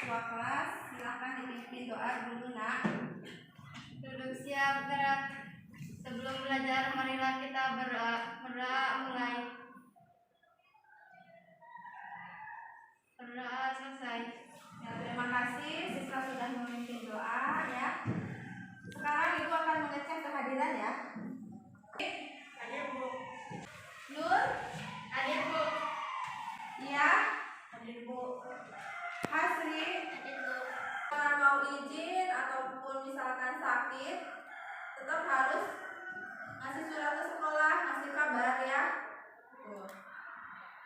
ketua kelas, silakan dipimpin doa dulu nak. Duduk siap gerak. Sebelum belajar marilah kita mulai. Berdoa selesai. Ya, terima kasih siswa sudah memimpin doa ya. Sekarang ibu akan mengecek kehadiran ya. Hadir Bu. Nur, Hadir Bu. iya, Hadir Bu. Hasri, Hadir Bu. kalau mau izin ataupun misalkan sakit, tetap harus ngasih surat ke sekolah, ngasih kabar ya. Tuh.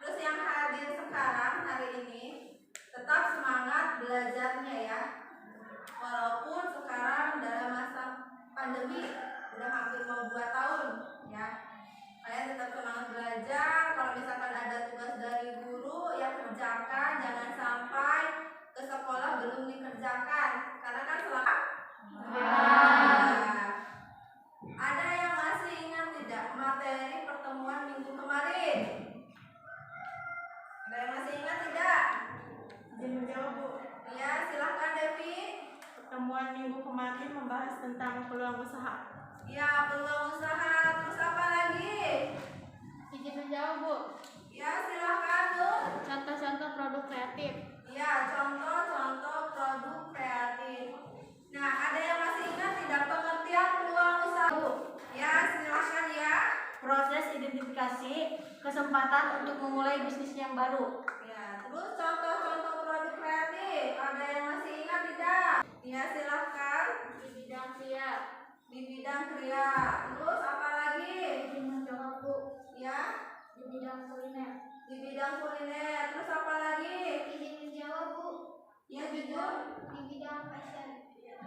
Terus yang hadir sekarang hari ini tetap semangat belajarnya ya. Walaupun sekarang dalam masa pandemi udah hampir mau 2 tahun ya. Kalian tetap semangat belajar. Kalau misalkan ada tugas dari guru ya kerjakan, jangan sampai ke sekolah belum dikerjakan. Karena kan selama ada yang masih ingat tidak materi pertemuan minggu kemarin? Ada yang masih ingat tidak? Izin menjawab Bu. Ya, silahkan Devi. Pertemuan minggu kemarin membahas tentang peluang usaha. Ya, peluang usaha. Terus apa lagi? Izin menjawab Bu. Ya, silahkan Nur. Contoh-contoh produk kreatif. Ya, contoh-contoh produk kreatif. Nah, ada yang masih ingat tidak pengertian peluang usaha? Ya, silahkan ya. Proses identifikasi kesempatan untuk memulai bisnis yang baru. Ya, terus contoh-contoh produk kreatif. Ada yang masih ingat tidak? Ya, silahkan. Di bidang kria. Di bidang kria. Terus apa lagi? Izin menjawab Bu. Ya, Di bidang kuliner. di bidang kuliner. Terus apa lagi? Izin menjawab Bu. Ya, jujur. Di bidang fashion.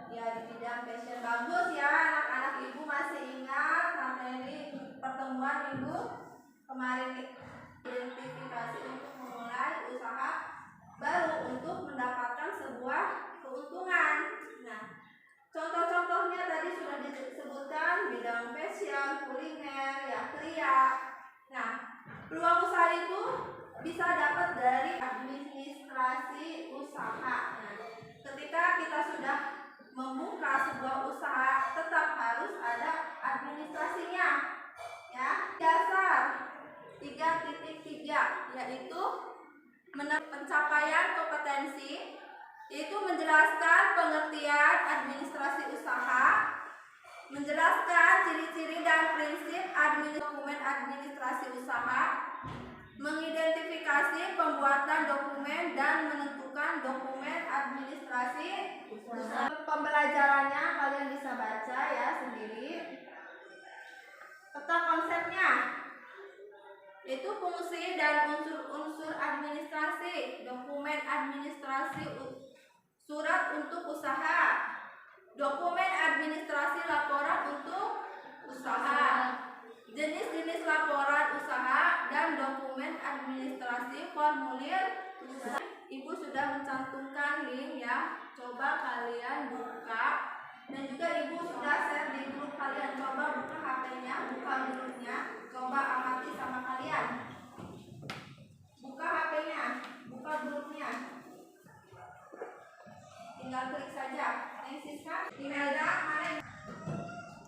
Ya, di bidang fashion. Bagus ya, anak-anak ibu masih ingat materi pertemuan minggu kemarin. Identifikasi untuk memulai usaha baru untuk mendapatkan sebuah keuntungan. Nah, contoh-contohnya tadi sudah disebutkan bidang fashion, kuliner, ya kria. Nah, peluang usaha itu bisa dapat dari administrasi usaha. Nah, ketika kita sudah membuka sebuah usaha, tetap harus ada administrasinya. Ya, dasar 3.3 yaitu pencapaian kompetensi, yaitu menjelaskan pengertian administrasi usaha, menjelaskan ciri-ciri dan prinsip dokumen administrasi usaha, mengidentifikasi pembuatan dokumen dan menentukan dokumen administrasi usaha. Pembelajarannya kalian bisa baca ya sendiri. Tetap konsepnya, yaitu fungsi dan unsur-unsur administrasi, dokumen administrasi surat untuk usaha, dokumen administrasi laporan untuk usaha, jenis-jenis laporan usaha, dan dokumen administrasi formulir usaha. Ibu sudah mencantumkan link ya, coba kalian buka, dan juga ibu sudah share di grup kalian. Coba buka HP-nya, buka grupnya, coba amati sama kalian. Buka HP-nya, buka grupnya, tinggal klik saja. Siska, Imelda, mana?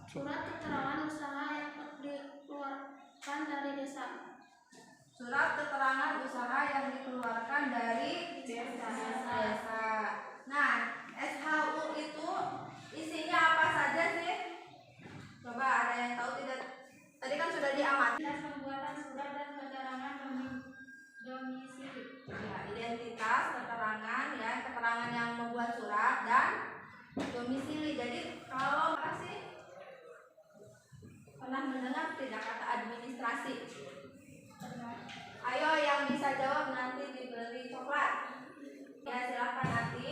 Surat keterangan usaha yang dikeluarkan dari desa. Surat keterangan usaha yang dikeluarkan dari desa. Nah, SHU itu isinya apa saja sih? Coba ada yang tahu tidak? Tadi kan sudah diamati. Pembuatan surat dan keterangan domisili. Ya, identitas, keterangan ya, keterangan yang membuat surat dan domisili. Jadi kalau apa sih? Pernah mendengar tidak kata administrasi? Ayo yang bisa jawab nanti diberi coklat. Ya, silakan nanti.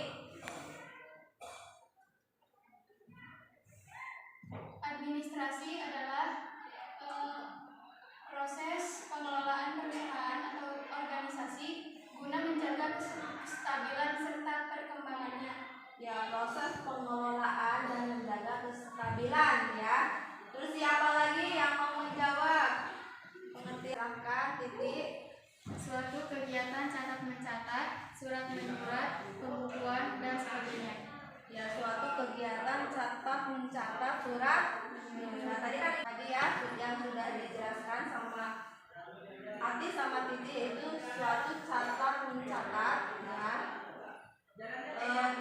Administrasi adalah proses pengelolaan perusahaan atau organisasi guna menjaga kestabilan serta perkembangannya. Ya, proses pengelolaan dan menjaga kestabilan ya. Terus siapa lagi yang mau menjawab? Pengertian titik. Suatu kegiatan catat mencatat, surat menyurat, pembukuan, ya yang sudah dijelaskan sama Ati sama Titi, yaitu suatu catat mencatat ya.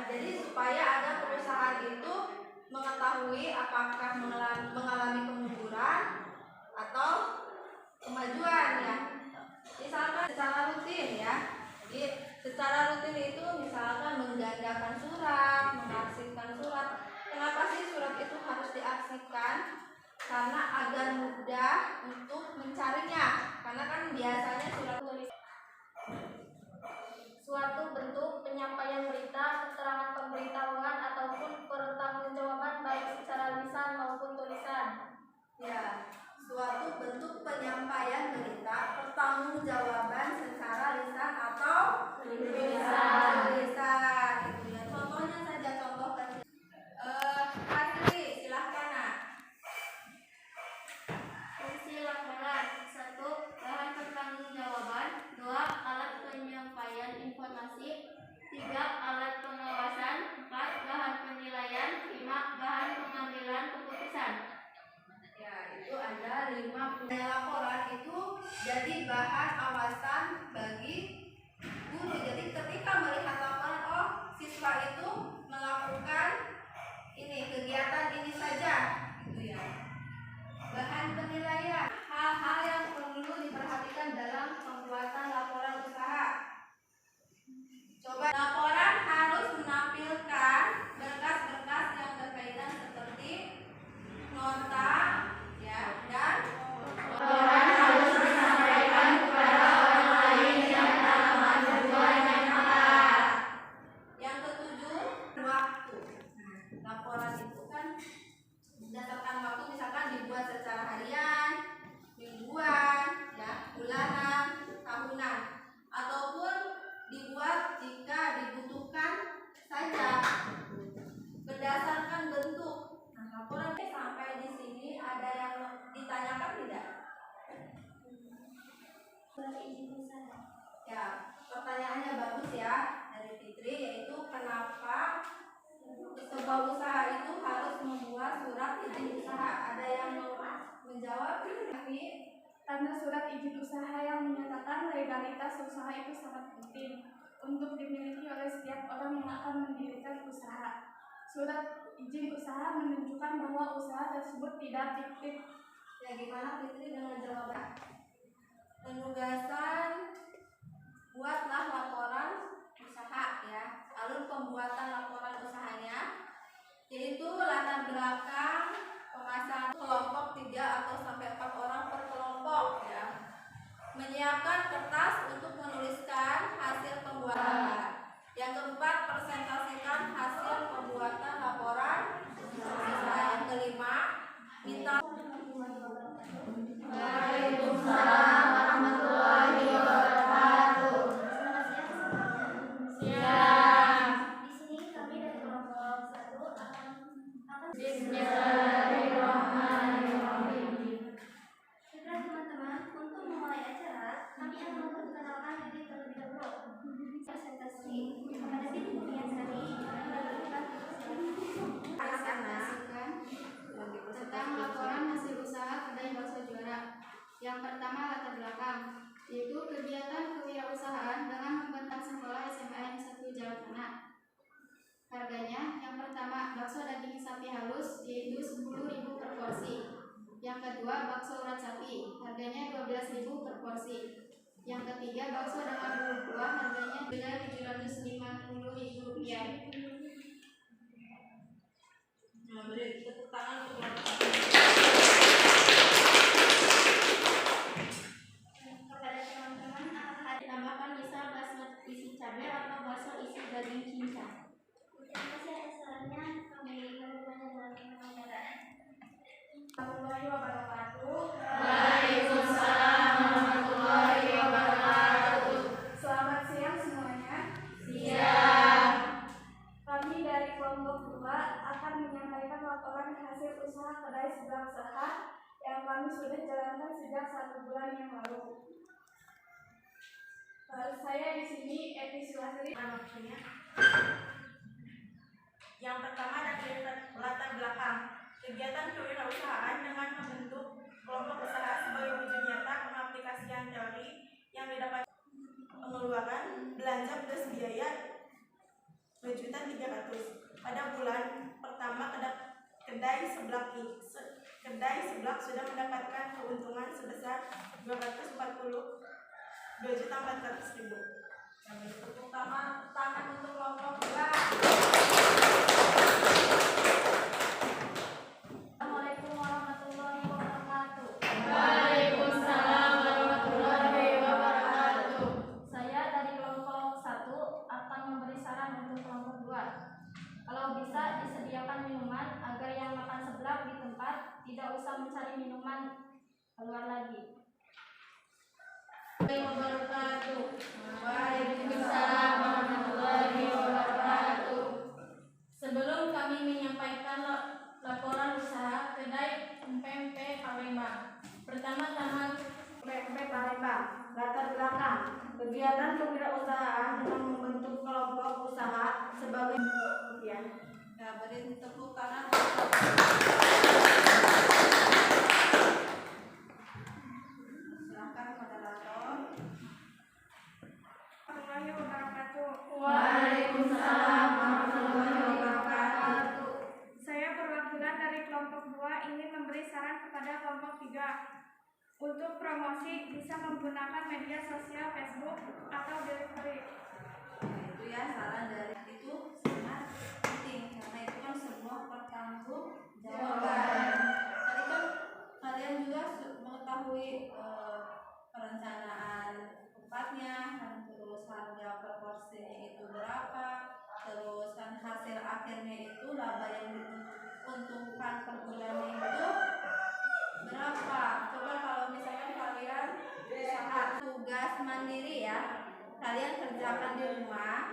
Jadi supaya ada perusahaan itu mengetahui apakah mengalami kemunduran atau kemajuan ya. Misalkan secara rutin ya. Jadi secara rutin itu misalkan menggandakan surat, mengarsipkan surat. Kenapa sih surat itu harus diarsipkan? Karena agar mudah untuk mencarinya. Karena kan biasanya surat tulis Suatu bentuk penyampaian berita, keterangan pemberitahuan ataupun pertanggungjawaban baik secara lisan maupun tulisan. ya, suatu bentuk penyampaian berita, pertanggungjawaban secara lisan atau tulisan. Gitu ya. Contohnya saja, contoh kecil. Asli, silahkan nak. Fungsi laporan: 1. Bahan pertanggungjawaban. 2. Alat penyampaian informasi. 3. Alat pengawasan. 4. Bahan penilaian. 5. Bahan pengambilan keputusan. Ya, itu ada 5 laporan itu jadi bahan awasan bagi guru. Jadi ketika melihat laporan, oh siswa itu melakukan ini kegiatan ini saja, gitu ya. Bahan penilaian, hal-hal yang perlu diperhatikan dalam pembuatan laporan usaha. Coba, laporan harus menampilkan berkas-berkas yang berkaitan seperti nota ya, dan laporan harus disampaikan kepada orang lain yang dalam tujuan yang tepat. Yang ketujuh, waktu. Laporan itu kan berdasarkan waktu, misalkan dibuat secara harian, mingguan, ya, bulanan, tahunan, ataupun dibuat jika dibutuhkan saja berdasarkan bentuk. Nah, laporan sampai di sini ada yang ditanyakan tidak? Ya, pertanyaannya bagus ya dari Fitri, yaitu kenapa sebuah usaha itu harus membuat surat izin usaha? Ada yang mau menjawab? Karena surat izin usaha yang menyatakan legalitas usaha itu sangat penting untuk dimiliki oleh setiap orang yang akan mendirikan usaha. Surat izin usaha menunjukkan bahwa usaha tersebut tidak fiktif. Ya, gimana Fitri dengan jawaban? Penugasan buatlah laporan usaha ya. Alur pembuatan laporan usahanya yaitu latar belakang pemasangan kelompok 3 atau sampai 4 orang per kelompok ya. Menyiapkan kertas untuk menuliskan hasil pembuatan. Yang keempat, presentasikan hasil pembuatan laporan usaha. Yang kelima, minta. Waalaikumsalam warahmatullahi wabarakatuh. Siap. Di sini kami dari kelompok 1 akan Bismillahirrahmanirrahim. Baiklah teman-teman, untuk memulai acara, kami akan memperkenalkan diri terlebih dahulu. Presentasi kepada Titi Purniasari yang dilakukan Tentang laporan hasil usaha kedai bakso juara. Yang pertama, latar belakang, yaitu kegiatan kewirausahaan dengan membentang sekolah SMA N1 Jawa Tengah. Harganya, yang pertama, bakso daging sapi halus yaitu 10.000 per porsi. Yang kedua, bakso urat sapi, harganya 12.000 per porsi. Yang ketiga, bakso dengan bumbu kuah, harganya beda Rp750.000. Nah, beri tepuk tangan untuk kepada teman-teman akan ditambahkan misal bakso isi cabai atau bakso isi daging cincang. Terima kasih atas sarannya. Kami bertanya dengan penyelenggara. Warahmatullahi wabarakatuh. Waalaikumsalam warahmatullahi wabarakatuh. Selamat siang semuanya. Siap. Kami dari kelompok 2 akan menyampaikan laporan hasil usaha kedai sebelah usaha yang kami sudah jalankan sejak 1 bulan yang lalu. Saya di sini Eti Sulasri. Yang pertama dari latar belakang kegiatan kewirausahaan dengan membentuk 2.300.000. Pada bulan pertama kedai seblak sudah mendapatkan keuntungan sebesar 242.400.000. Kami tepuk tangan untuk kelompok 2. Assalamualaikum warahmatullahi wabarakatuh. Waalaikumsalam warahmatullahi wabarakatuh. Saya dari kelompok 1 akan memberi saran untuk kelompok 2. Kalau bisa disediakan minuman agar yang makan seblak di tempat tidak usah mencari minuman keluar lagi. Wabarakatuh. Waalaikumsalam warahmatullahi wabarakatuh. Sebelum kami menyampaikan laporan usaha kedai Empempe Palembang, pertama-tama PMP Palembang. Latar belakang kegiatan kewirausahaan dengan membentuk kelompok usaha sebagai ya. Nah, beri tepuk tangan. Silakan moderator. Warahmatullahi wabarakatuh. Waalaikumsalam warahmatullahi wabarakatuh. Saya perwakilan dari kelompok 2 ingin memberi saran kepada kelompok 3. Untuk promosi bisa menggunakan media sosial Facebook atau delivery. Nah, itu ya saran dari itu sangat penting karena itu kan sebuah pertanggungjawaban. Tadi kan kalian juga mengetahui perencanaan tempatnya, kan, terus harga per porsinya itu berapa, terus kan hasil akhirnya itu laba yang diuntungkan per bulannya itu berapa. Coba kalau misalkan kalian usaha tugas mandiri ya, kalian kerjakan di rumah